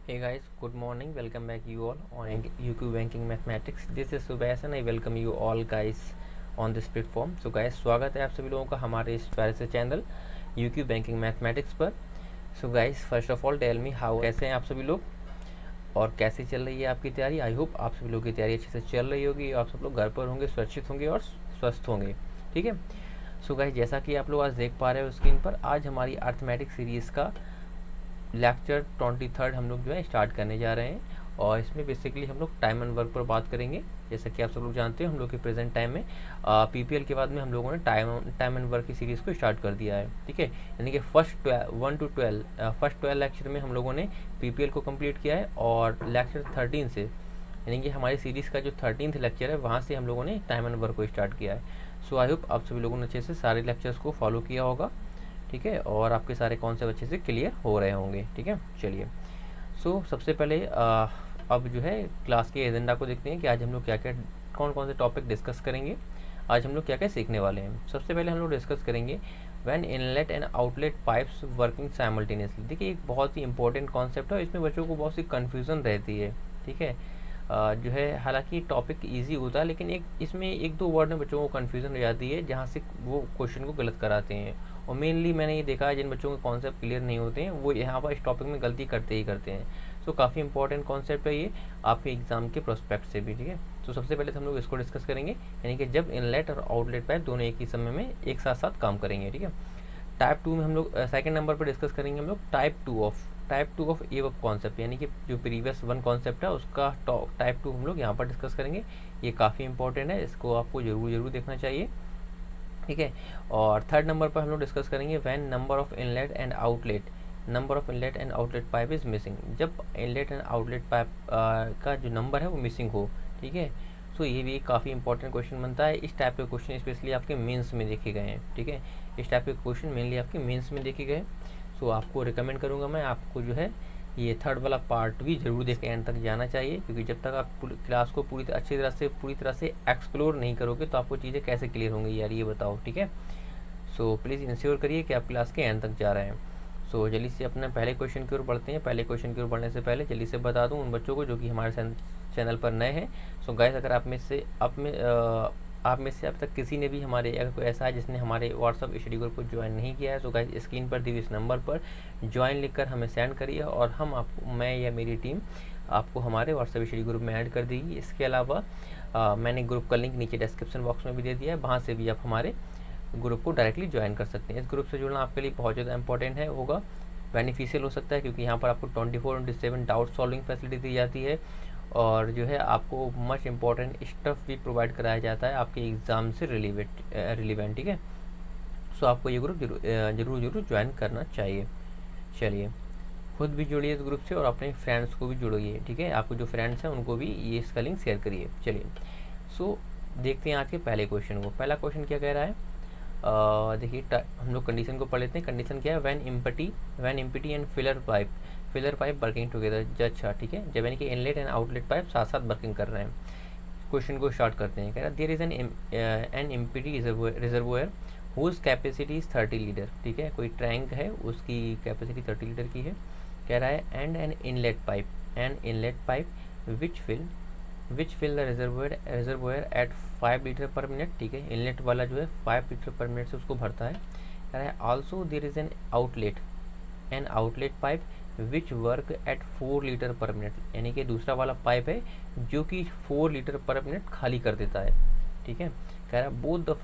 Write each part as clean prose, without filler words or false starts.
Hey guys, good morning. Welcome back you all on UQ Banking Mathematics. This is Subhash and I welcome you all guys on this platform. So guys, स्वागत है आप सभी लोगों का हमारे इस प्यारे से चैनल UQ Banking Mathematics पर. So guys, first of all tell me how कैसे हैं आप सभी लोग और कैसे चल रही है आपकी तैयारी. आई होप आप सभी लोगों की तैयारी अच्छे से चल रही होगी. आप सब लोग घर पर होंगे, सुरक्षित होंगे और स्वस्थ होंगे. ठीक है. सो गाइस, जैसा कि आप लोग आज देख पा रहे हो स्क्रीन पर, आज हमारी अर्थमेटिक सीरीज़ का लेक्चर 23 हम लोग जो है स्टार्ट करने जा रहे हैं. और इसमें बेसिकली हम लोग टाइम एंड वर्क पर बात करेंगे. जैसा कि आप सब लोग जानते हो, हम लोग के प्रेजेंट टाइम में पीपीएल के बाद में हम लोगों ने टाइम एंड वर्क की सीरीज़ को स्टार्ट कर दिया है. ठीक है. यानी कि फर्स्ट 12 लेक्चर में हम लोगों ने पीपीएल को कंप्लीट किया है और लेक्चर 13 से, यानी कि हमारी सीरीज़ का जो 13th लेक्चर है वहाँ से हम लोगों ने टाइम एंड वर्क को स्टार्ट किया है. सो आई होप आप सभी लोगों ने अच्छे से सारे लेक्चर्स को फॉलो किया होगा. ठीक है. और आपके सारे कॉन्सेप्ट अच्छे से क्लियर हो रहे होंगे. ठीक है. चलिए, सो सबसे पहले अब जो है क्लास के एजेंडा को देखते हैं कि आज हम लोग क्या क्या कौन कौन से टॉपिक डिस्कस करेंगे. आज हम लोग क्या क्या सीखने वाले हैं. सबसे पहले हम लोग डिस्कस करेंगे when inlet and outlet pipes working simultaneously. देखिए, एक बहुत ही इंपॉर्टेंट कॉन्सेप्ट है. इसमें बच्चों को बहुत सी कन्फ्यूज़न रहती है. ठीक है. जो है हालांकि टॉपिक इजी होता है, लेकिन इसमें एक दो वर्ड में बच्चों को कन्फ्यूज़न हो जाती है जहाँ से वो क्वेश्चन को गलत कराते हैं. और मेनली मैंने ये देखा है जिन बच्चों के कॉन्सेप्ट क्लियर नहीं होते हैं वो यहाँ पर इस टॉपिक में गलती करते ही करते हैं. सो काफ़ी इंपॉर्टेंट कॉन्सेप्ट है ये आपके एग्जाम के प्रोस्पेक्ट से भी. ठीक है. तो सबसे पहले हम लोग इसको डिस्कस करेंगे, यानी कि जब इनलेट और आउटलेट पाइप दोनों एक ही समय में एक साथ साथ काम करेंगे. ठीक है. टाइप 2 में हम लोग सेकंड नंबर पर डिस्कस करेंगे हम लोग type two of a concept, यानी कि जो प्रीवियस वन कॉन्सेप्ट है उसका टाइप 2 हम लोग यहाँ पर डिस्कस करेंगे. ये काफ़ी इंपॉर्टेंट है, इसको आपको जरूर देखना चाहिए. ठीक है. और थर्ड नंबर पर हम लोग डिस्कस करेंगे when number of inlet and outlet pipe is missing. जब इनलेट एंड आउटलेट पाइप का जो नंबर है वो मिसिंग हो. ठीक है. सो ये भी काफ़ी इंपॉर्टेंट क्वेश्चन बनता है. इस टाइप के क्वेश्चन स्पेशली आपके मेंस में देखे गए हैं. ठीक है. इस टाइप के क्वेश्चन मेनली आपके मेंस में देखे गए. सो आपको रिकमेंड करूँगा मैं, आपको जो है ये थर्ड वाला पार्ट भी जरूर देख के एंड तक जाना चाहिए, क्योंकि जब तक आप क्लास को पूरी तरह से एक्सप्लोर नहीं करोगे तो आपको चीज़ें कैसे क्लियर होंगी यार, ये बताओ. ठीक है. सो प्लीज़ इंश्योर करिए कि आप क्लास के एंड तक जा रहे हैं. सो जल्दी से अपने पहले क्वेश्चन की ओर बढ़ते हैं. पहले क्वेश्चन की ओर बढ़ने से पहले जल्दी से बता दूं उन बच्चों को जो कि हमारे चैनल पर नए हैं. सो गाइस, अगर आप में से अब तक किसी ने भी हमारे, अगर कोई ऐसा है जिसने हमारे व्हाट्सअप स्टडी ग्रुप को ज्वाइन नहीं किया है, सो गाइस स्क्रीन पर दी हुई इस नंबर पर ज्वाइन लिखकर हमें सेंड करिए और मैं या मेरी टीम आपको हमारे व्हाट्सएप स्टडी ग्रुप में ऐड कर देगी. इसके अलावा मैंने ग्रुप का लिंक नीचे डिस्क्रिप्शन बॉक्स में भी दे दिया है, वहाँ से भी आप हमारे ग्रुप को डायरेक्टली ज्वाइन कर सकते हैं. इस ग्रुप से जुड़ना आपके लिए बहुत ज़्यादा इंपॉर्टेंट है, होगा बेनिफिशियल हो सकता है, क्योंकि यहाँ पर आपको 24/7 डाउट सॉल्विंग फैसिलिटी दी जाती है और जो है आपको मच इम्पॉर्टेंट स्टफ भी प्रोवाइड कराया जाता है आपके एग्ज़ाम से रिलीवेंट. ठीक है. सो आपको ये ग्रुप जरूर ज्वाइन करना चाहिए. चलिए, खुद भी जुड़िए इस ग्रुप से और अपने फ्रेंड्स को भी जोड़िए. ठीक है. आपको जो फ्रेंड्स हैं उनको भी ये इसका लिंक शेयर करिए. चलिए, सो देखते हैं आज के पहले क्वेश्चन को. पहला क्वेश्चन क्या कह रहा है. देखिए, हम लोग कंडीशन को पढ़ लेते हैं. कंडीशन क्या है, when empty and filler pipe working together. अच्छा, ठीक है. जब यानी कि इनलेट एंड आउटलेट पाइप साथ साथ वर्किंग कर रहे हैं. क्वेश्चन को स्टार्ट करते हैं. कह रहा है there is an empty reservoir whose capacity is 30 litre. ठीक है. कोई टैंक है, उसकी कैपेसिटी 30 लीटर की है. कह रहा है and an inlet pipe which fill the reservoir at 5 litre per minute. ठीक है. इनलेट वाला जो है 5 लीटर पर मिनट से उसको भरता है. कह रहा है also there is an outlet pipe which work at 4 litre per minute. यानी कि दूसरा वाला पाइप है जो कि 4 लीटर पर मिनट खाली कर देता है. ठीक है. कह रहा है both the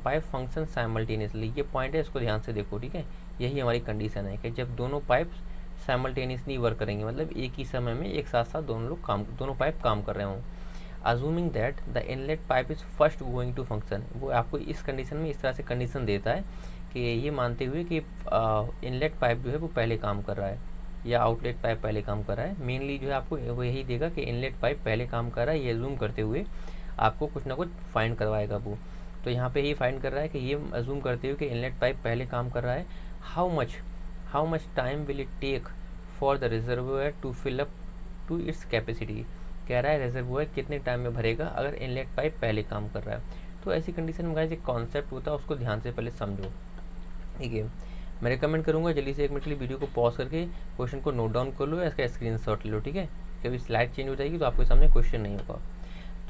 pipe function simultaneously. ये पॉइंट है, इसको ध्यान से देखो. ठीक है. यही हमारी कंडीशन है कि जब दोनों पाइप साइमल्टेनियसली वर्क करेंगे, मतलब एक ही समय में एक साथ साथ दोनों पाइप काम कर रहे हों. Assuming that the inlet pipe is first going to function. वो आपको इस कंडीशन में इस तरह से कंडीशन देता है कि ये मानते हुए कि इनलेट पाइप जो है वो पहले काम कर रहा है या आउटलेट पाइप पहले काम कर रहा है. मेनली जो है आपको वो यही देगा कि इनलेट पाइप पहले काम कर रहा है. ये अजूम करते हुए आपको कुछ ना कुछ फाइंड करवाएगा वो. तो यहाँ पे ये फाइंड कर रहा है कि ये अजूम करते हुए कि इनलेट पाइप पहले काम कर रहा है. How much time will it take for the reservoir to fill up to its capacity. कह रहा है रिजर्वोयर कितने टाइम में भरेगा अगर इनलेट पाइप पहले काम कर रहा है. तो ऐसी कंडीशन में गाइस एक कॉन्सेप्ट होता है, उसको ध्यान से पहले समझो. ठीक है. मैं रिकमेंड करूँगा जल्दी से 1 मिनट के लिए वीडियो को पॉज करके क्वेश्चन को नोट डाउन कर लो या इसका स्क्रीनशॉट ले लो, ठीक है। कभी स्लाइड चेंज हो जाएगी तो आपके सामने क्वेश्चन नहीं होगा।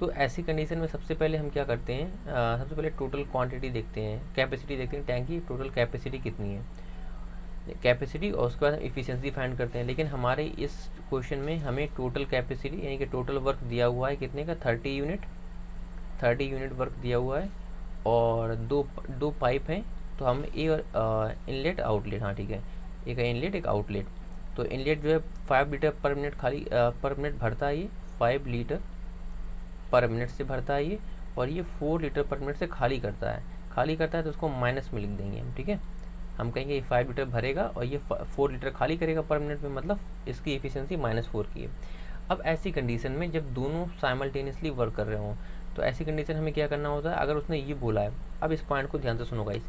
तो ऐसी कंडीशन में सबसे पहले हम क्या करते हैं, सबसे पहले टोटल क्वांटिटी देखते हैं, कैपेसिटी देखते हैं, टैंक की टोटल कैपेसिटी कितनी है, कैपेसिटी, और उसके बाद इफिशिएंसी फाइंड करते हैं। लेकिन हमारे इस क्वेश्चन में हमें टोटल कैपेसिटी यानी कि टोटल वर्क दिया हुआ है कितने का, 30 यूनिट वर्क दिया हुआ है, और दो पाइप हैं। तो हम इनलेट आउटलेट, हाँ ठीक है, एक इनलेट एक आउटलेट। तो इनलेट जो है 5 लीटर पर मिनट खाली पर मिनट भरता है, ये 5 लीटर पर मिनट से भरता है ये, और ये 4 लीटर पर मिनट से खाली करता है तो उसको माइनस में लिख देंगे हम, ठीक है। हम कहेंगे ये 5 लीटर भरेगा और ये 4 लीटर खाली करेगा पर मिनट में, मतलब इसकी एफिशिएंसी -4 की है। अब ऐसी कंडीशन में जब दोनों साइमल्टेनियसली वर्क कर रहे हों तो ऐसी कंडीशन हमें क्या करना होता है, अगर उसने ये बोला है, अब इस पॉइंट को ध्यान से सुनो गाइस,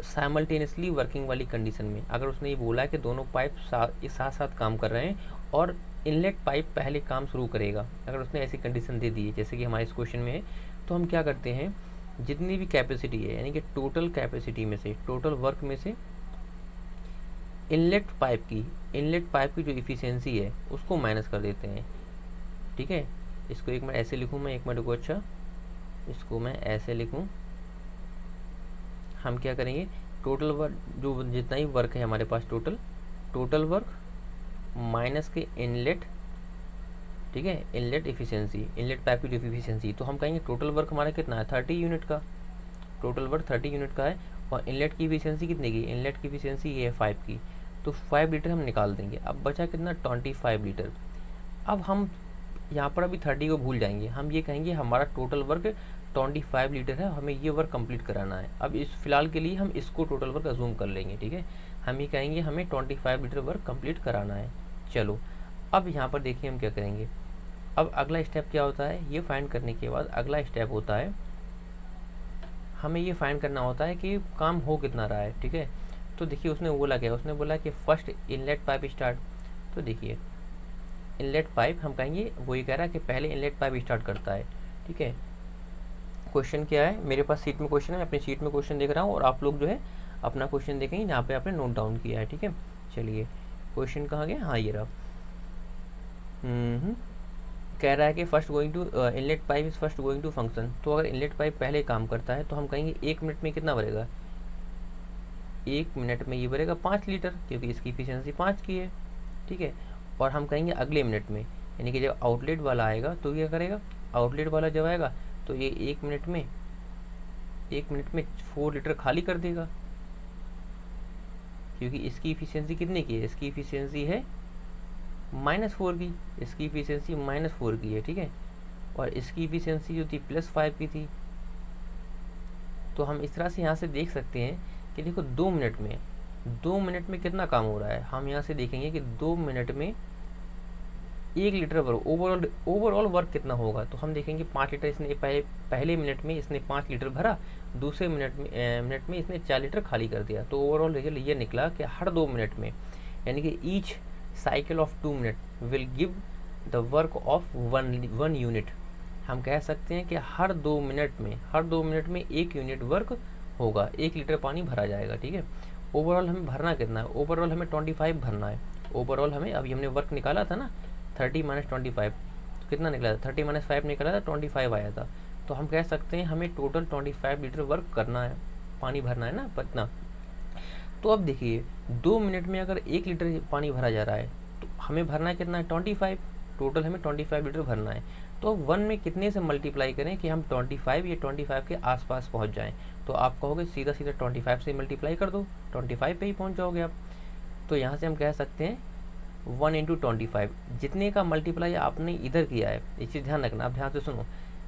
साइमल्टेनियसली वर्किंग वाली कंडीशन में अगर उसने ये बोला है कि दोनों पाइप साथ साथ काम कर रहे हैं और इनलेट पाइप पहले काम शुरू करेगा, अगर उसने ऐसी कंडीशन दे दी है जैसे कि हमारे इस क्वेश्चन में है, तो हम क्या करते हैं, जितनी भी कैपेसिटी है यानी कि टोटल कैपेसिटी में से, टोटल वर्क में से इनलेट पाइप की जो इफिशिएंसी है उसको माइनस कर देते हैं, ठीक है। इसको एक मिनट ऐसे लिखूँ मैं, एक मिनट को, अच्छा इसको मैं ऐसे लिखूँ, हम क्या करेंगे, टोटल वर्क जो जितना ही वर्क है हमारे पास, टोटल वर्क माइनस के इनलेट, ठीक है, इनलेट इफिशिएंसी, इनलेट पाइप की इफिशिएंसी। तो हम कहेंगे टोटल वर्क हमारा कितना है, 30 यूनिट का, टोटल वर्क 30 यूनिट का है, और इनलेट की इफिशिएंसी कितने की, इनलेट की इफिशिएंसी ये है 5 की, तो 5 लीटर हम निकाल देंगे। अब बचा कितना, 25 लीटर। अब हम यहाँ पर अभी 30 को भूल जाएंगे, हम ये कहेंगे हमारा टोटल वर्क 25 लीटर है, हमें ये वर्क कंप्लीट कराना है। अब इस फिलहाल के लिए हम इसको टोटल वर्क अजूम कर लेंगे, ठीक है। हम ये कहेंगे हमें 25 लीटर वर्क कंप्लीट कराना है। चलो अब यहाँ पर देखिए हम क्या करेंगे, अब अगला स्टेप क्या होता है, ये फाइंड करने के बाद अगला स्टेप होता है, हमें ये फाइंड करना होता है कि काम हो कितना रहा है, ठीक है। तो देखिए उसने बोला क्या, उसने बोला कि फर्स्ट इनलेट पाइप स्टार्ट। तो देखिए इनलेट पाइप हम कहेंगे, वो ये कह रहा है कि पहले इनलेट पाइप स्टार्ट करता है, ठीक है। क्वेश्चन क्या है, मेरे पास सीट में क्वेश्चन है, मैं अपनी सीट में क्वेश्चन देख रहा हूँ और आप लोग जो है अपना क्वेश्चन देखेंगे जहाँ पे आपने नोट डाउन किया है, ठीक है। चलिए क्वेश्चन कहाँ गया, हाँ ये रहा। कह रहा है कि first going to inlet pipe is first going to function. तो अगर इनलेट पाइप पहले काम करता है तो हम कहेंगे 1 मिनट में कितना भरेगा, 1 मिनट में ये भरेगा 5 लीटर, क्योंकि इसकी इफिशिएंसी 5 की है, ठीक है। और हम कहेंगे अगले मिनट में, यानी कि जब आउटलेट वाला आएगा तो क्या करेगा, आउटलेट वाला जब आएगा तो ये 1 मिनट में 4 लीटर खाली कर देगा, क्योंकि इसकी इफिशिएंसी कितने की है, इसकी इफिशिएंसी है -4 की, इसकी इफिशिएंसी -4 की है, ठीक है। और इसकी इफिशिएंसी जो थी +5 की थी। तो हम इस तरह से यहाँ से देख सकते हैं कि देखो 2 मिनट में कितना काम हो रहा है। हम यहाँ से देखेंगे कि 2 मिनट में 1 लीटर वर्क, ओवरऑल वर्क कितना होगा। तो हम देखेंगे 5 लीटर इसने पहले मिनट में इसने 5 लीटर भरा, दूसरे मिनट में इसने 4 लीटर खाली कर दिया। तो ओवरऑल रिजल्ट ये निकला कि हर 2 मिनट में, यानी कि each cycle of 2 minute will give the work of 1 unit. हम कह सकते हैं कि हर 2 मिनट में 1 यूनिट वर्क होगा, 1 लीटर पानी भरा जाएगा, ठीक है। ओवरऑल हमें भरना कितना है, ओवरऑल हमें 25 भरना है। ओवरऑल हमें, अभी हमने वर्क निकाला था ना 30 - 25, तो कितना निकला था, 30 - 5 निकला था, 25 आया था। तो हम कह सकते हैं हमें टोटल 25 लीटर वर्क करना है, पानी भरना है ना पतना। तो अब देखिए 2 मिनट में अगर 1 लीटर पानी भरा जा रहा है तो हमें भरना है कितना है, 25, टोटल हमें 25 लीटर भरना है। तो 1 में कितने से मल्टीप्लाई करें कि हम 25 या 25 के आसपास पहुंच जाएं। तो आप कहोगे सीधा 25 से मल्टीप्लाई कर दो, 25 पे ही पहुंच जाओगे आप। तो यहाँ से हम कह सकते हैं 1 × 25, जितने का मल्टीप्लाई आपने इधर किया है, एक चीज़ ध्यान रखना, आप ध्यान से सुनो,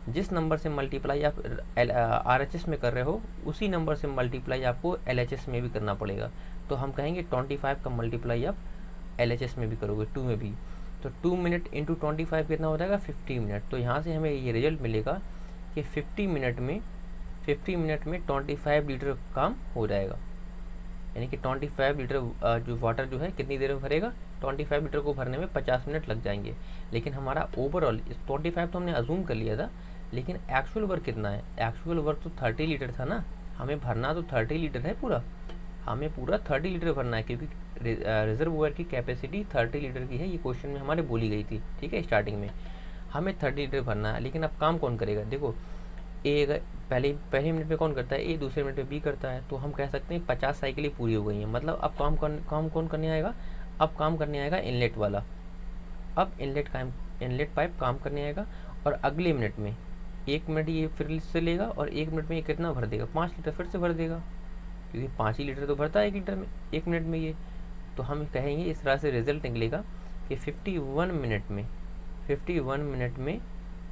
जिस नंबर से मल्टीप्लाई आप RHS में कर रहे हो उसी नंबर से मल्टीप्लाई आपको LHS में भी करना पड़ेगा। तो हम कहेंगे 25 का मल्टीप्लाई आप LHS में भी करोगे, 2 में भी। तो 2 मिनट × 25 कितना हो जाएगा, 50 मिनट। तो यहाँ से हमें ये रिजल्ट मिलेगा कि 50 मिनट में 25 लीटर काम हो जाएगा, यानी कि 25 लीटर जो वाटर जो है कितनी देर में भरेगा, 25 लीटर को भरने में 50 मिनट लग जाएंगे। लेकिन हमारा ओवरऑल 25 तो हमने अजूम कर लिया था, लेकिन एक्चुअल वर्क कितना है, एक्चुअल वर्क तो 30 लीटर था ना, हमें भरना तो 30 लीटर है पूरा, हमें पूरा 30 लीटर भरना है, क्योंकि रिजर्वोयर की कैपेसिटी 30 लीटर की है, ये क्वेश्चन में हमारे बोली गई थी, ठीक है, स्टार्टिंग में हमें 30 लीटर भरना है। लेकिन अब काम कौन करेगा, देखो ए अगर पहले मिनट में कौन करता है, ए दूसरे मिनट में बी करता है, तो हम कह सकते हैं 50 साइकिलें पूरी हो गई हैं। मतलब अब काम कौन करने आएगा, अब काम करने आएगा इनलेट वाला। अब इनलेट पाइप काम करने आएगा, और अगले मिनट में 1 मिनट ये फिर से लेगा, और 1 मिनट में ये कितना भर देगा, 5 लीटर फिर से भर देगा, क्योंकि 5 ही लीटर तो भरता है 1 लीटर में 1 मिनट में ये। तो हम कहेंगे इस तरह से रिजल्ट निकलेगा कि 51 मिनट में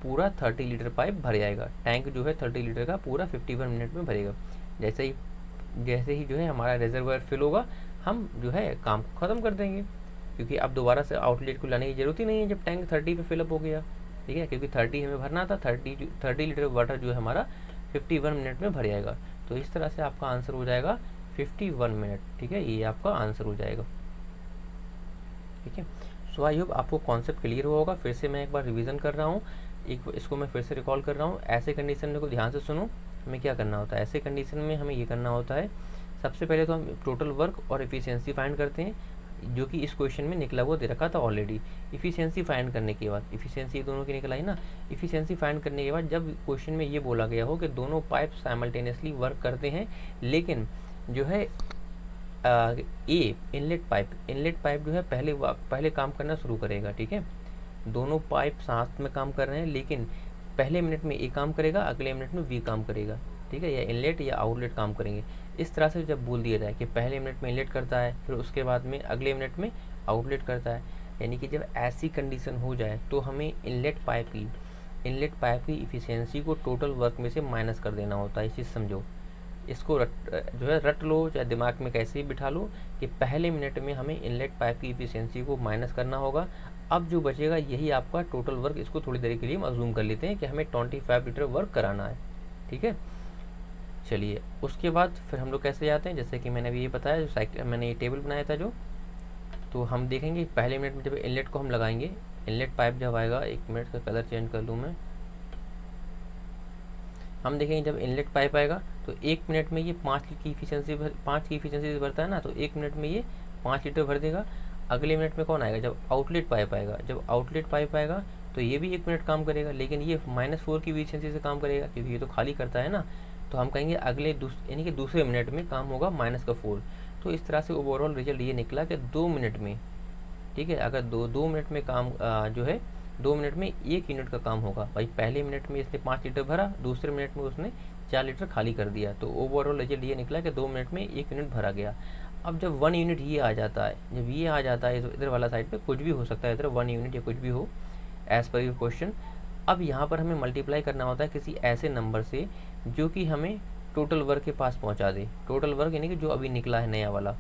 पूरा 30 लीटर पाइप भर जाएगा। टैंक जो है 30 लीटर का पूरा 51 मिनट में भरेगा। जैसे ही जो है हमारा रिजर्वायर फिल होगा, हम जो है काम को ख़त्म कर देंगे, क्योंकि अब दोबारा से आउटलेट को लाने की जरूरत ही नहीं है जब टैंक 30 पे फिलअप हो गया, ठीक है, क्योंकि 30 हमें भरना था। 30 लीटर वाटर जो है हमारा 51 मिनट में भर जाएगा। तो इस तरह से आपका आंसर हो जाएगा 51 मिनट, ठीक है, ये आपका आंसर हो जाएगा, ठीक है। सो आई होप आपको कॉन्सेप्ट क्लियर हुआ होगा। फिर से मैं एक बार रिवीजन कर रहा हूँ, इसको मैं फिर से रिकॉल कर रहा हूँ। ऐसे कंडीशन में को ध्यान से सुनो, हमें क्या करना होता है ऐसे कंडीशन में, हमें ये करना होता है, सबसे पहले तो हम टोटल वर्क और एफिशिएंसी फाइंड करते हैं, जो कि इस क्वेश्चन में निकला हुआ दे रखा था ऑलरेडी। इफिशियंसी फाइंड करने के बाद, इफिशियंसी दोनों की निकल आई ना, इफिशियंसी फाइंड करने के बाद जब क्वेश्चन में ये बोला गया हो कि दोनों पाइप साइमल्टेनियसली वर्क करते हैं, लेकिन जो है इनलेट पाइप जो है पहले काम करना शुरू करेगा, ठीक है, दोनों पाइप साथ में काम कर रहे हैं, लेकिन पहले मिनट में ए काम करेगा, अगले मिनट में बी काम करेगा, ठीक है, या इनलेट या आउटलेट काम करेंगे। इस तरह से जब बोल दिया जाए कि पहले मिनट में इनलेट करता है, फिर उसके बाद में अगले मिनट में आउटलेट करता है, यानी कि जब ऐसी कंडीशन हो जाए तो हमें इनलेट पाइप की इफिशियंसी को टोटल वर्क में से माइनस कर देना होता है। इस चीज़ समझो, इसको जो है रट लो, चाहे दिमाग में कैसे ही बिठा लो कि पहले मिनट में हमें इनलेट पाइप की इफिशियंसी को माइनस करना होगा। अब जो बचेगा यही आपका टोटल वर्क। इसको थोड़ी देर के लिए हम अज्यूम कर लेते हैं कि हमें 25 लीटर वर्क कराना है, ठीक है। चलिए उसके बाद फिर हम लोग कैसे जाते हैं, जैसे कि मैंने अभी ये बताया, जो साइकिल मैंने ये टेबल बनाया था जो, तो हम देखेंगे पहले मिनट में जब इनलेट को हम लगाएंगे, इनलेट पाइप जब आएगा, 1 मिनट का कलर चेंज कर लूँ मैं, हम देखेंगे जब इनलेट पाइप आएगा तो 1 मिनट में ये 5 की इफिशियंसी से भरता है ना, तो 1 मिनट में ये 5 लीटर भर देगा। अगले मिनट में कौन आएगा, जब आउटलेट पाइप आएगा, तो ये भी 1 मिनट काम करेगा, लेकिन ये -4 की इफिशियंसी से काम करेगा, क्योंकि ये तो खाली करता है ना। तो हम कहेंगे यानी कि दूसरे मिनट में काम होगा -4। तो इस तरह से ओवरऑल रिजल्ट ये निकला कि 2 मिनट में, ठीक है, अगर दो मिनट में काम जो है 2 मिनट में 1 यूनिट का काम होगा। भाई पहले मिनट में इसने 5 लीटर भरा, दूसरे मिनट में उसने 4 लीटर खाली कर दिया, तो ओवरऑल रिजल्ट ये निकला कि 2 मिनट में 1 यूनिट भरा गया। अब जब 1 यूनिट ये आ जाता है, जब ये आ जाता है, तो इधर वाला साइड पे कुछ भी हो सकता है, इधर 1 यूनिट या कुछ भी हो एज पर योर क्वेश्चन। अब यहाँ पर हमें मल्टीप्लाई करना होता है किसी ऐसे नंबर से जो कि हमें टोटल वर्क के पास पहुँचा दे। टोटल वर्क यानी कि जो अभी निकला है नया वाला,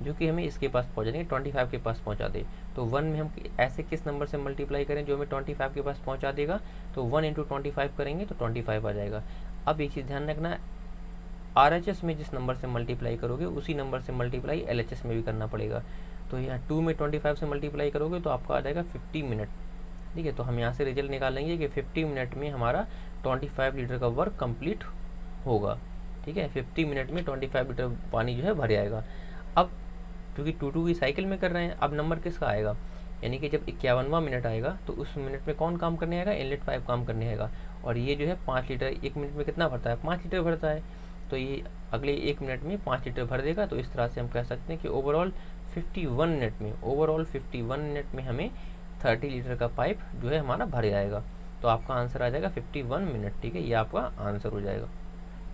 जो कि हमें इसके पास पहुँचा देंगे, 25 के पास पहुँचा दे। तो 1 में हम ऐसे किस नंबर से मल्टीप्लाई करें जो हमें 25 के पास पहुँचा देगा, तो 1 × 25 करेंगे तो 25 आ जाएगा। अब एक चीज़ ध्यान रखना, RHS में जिस नंबर से मल्टीप्लाई करोगे उसी नंबर से मल्टीप्लाई LHS में भी करना पड़ेगा। तो यहाँ 2 में 25 से मल्टीप्लाई करोगे तो आपका आ जाएगा 50 मिनट, ठीक है। तो हम यहाँ से रिजल्ट निकालेंगे कि 50 मिनट में हमारा 25 लीटर का वर्क कंप्लीट होगा, ठीक है। 50 मिनट में 25 लीटर पानी जो है भर जाएगा। अब क्योंकि 2 की साइकिल में कर रहे हैं, अब नंबर किसका आएगा, यानी कि जब 51वां मिनट आएगा तो उस मिनट में कौन काम करने आएगा, इनलेट पाइप काम करने आएगा। और ये जो है 5 लीटर 1 मिनट में कितना भरता है, 5 लीटर भरता है, तो ये अगले 1 मिनट में 5 लीटर भर देगा। तो इस तरह से हम कह सकते हैं कि ओवरऑल 51 मिनट में हमें 30 लीटर का पाइप जो है हमारा भर जाएगा। तो आपका आंसर आ जाएगा 51 मिनट, ठीक है, ये आपका आंसर हो जाएगा,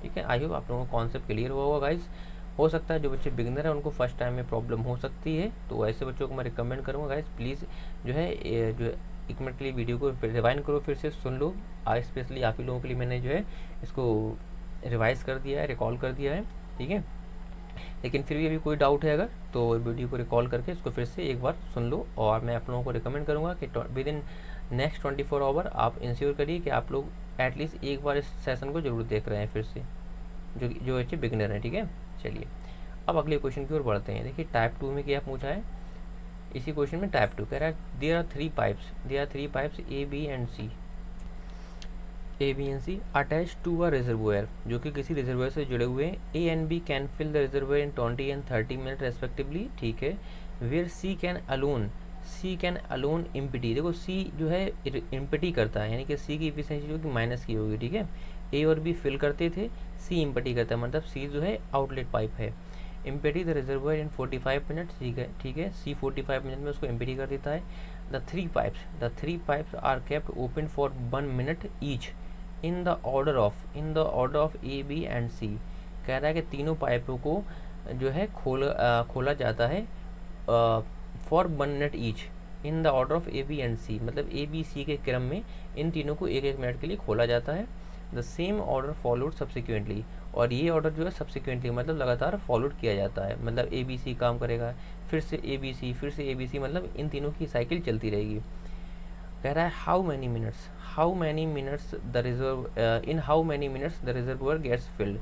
ठीक है। आई होप आप लोगों को कॉन्सेप्ट क्लियर हुआ होगा गाइस। हो सकता है जो बच्चे बिगनर है उनको फर्स्ट टाइम में प्रॉब्लम हो सकती है, तो ऐसे बच्चों को मैं रिकमेंड करूँगा गाइस, प्लीज़ जो है 1 मिनट के लिए वीडियो को रिवाइंड करो, फिर से सुन लो। आज स्पेशली आप ही लोगों के लिए मैंने जो है इसको रिवाइज कर दिया है, रिकॉल कर दिया है, ठीक है। लेकिन फिर भी अभी कोई डाउट है अगर, तो वीडियो को रिकॉल करके इसको फिर से एक बार सुन लो। और मैं आप लोगों को रिकमेंड करूँगा कि विद इन नेक्स्ट 24 आवर आप इंश्योर करिए कि आप लोग एटलीस्ट एक बार इस सेशन को जरूर देख रहे हैं फिर से, जो अच्छे बिगनर हैं, ठीक है। चलिए अब अगले क्वेश्चन की ओर बढ़ते हैं। देखिए टाइप 2 में क्या पूछा है, इसी क्वेश्चन में टाइप 2 कह रहा है there are 3 pipes A, B and C। A B and C attach to a reservoir, जो कि किसी रिजर्वोयर से जुड़े हुए हैं। A and B can fill the reservoir in 20 and 30 minute respectively, ठीक है। Where C can alone empty, देखो सी जो है इम्पिटी करता है, यानी कि सी की इफिशिएंसी जो कि माइनस की होगी, ठीक है। ए और बी फिल करते थे, सी इम्पिटी करता है, मतलब सी जो है आउटलेट पाइप है। Empty the reservoir in 45 minute, ठीक है। सी 45 मिनट में उसको इम्पिटी कर देता है। The three pipes are kept open for 1 minute each in the order of A B and C. कह रहा है कि तीनों पाइपों को जो है खोला जाता है for 1 minute each in the order of A B and C, मतलब ए बी सी के क्रम में इन तीनों को 1-1 मिनट के लिए खोला जाता है। The same order followed subsequently, और ये ऑर्डर जो है सब्सिक्वेंटली मतलब लगातार फॉलोड किया जाता है, मतलब ए बी सी काम करेगा, फिर से ए बी सी, फिर से ए बी सी, मतलब इन तीनों की साइकिल चलती रहेगी। कह रहा है how many minutes the reservoir gets filled,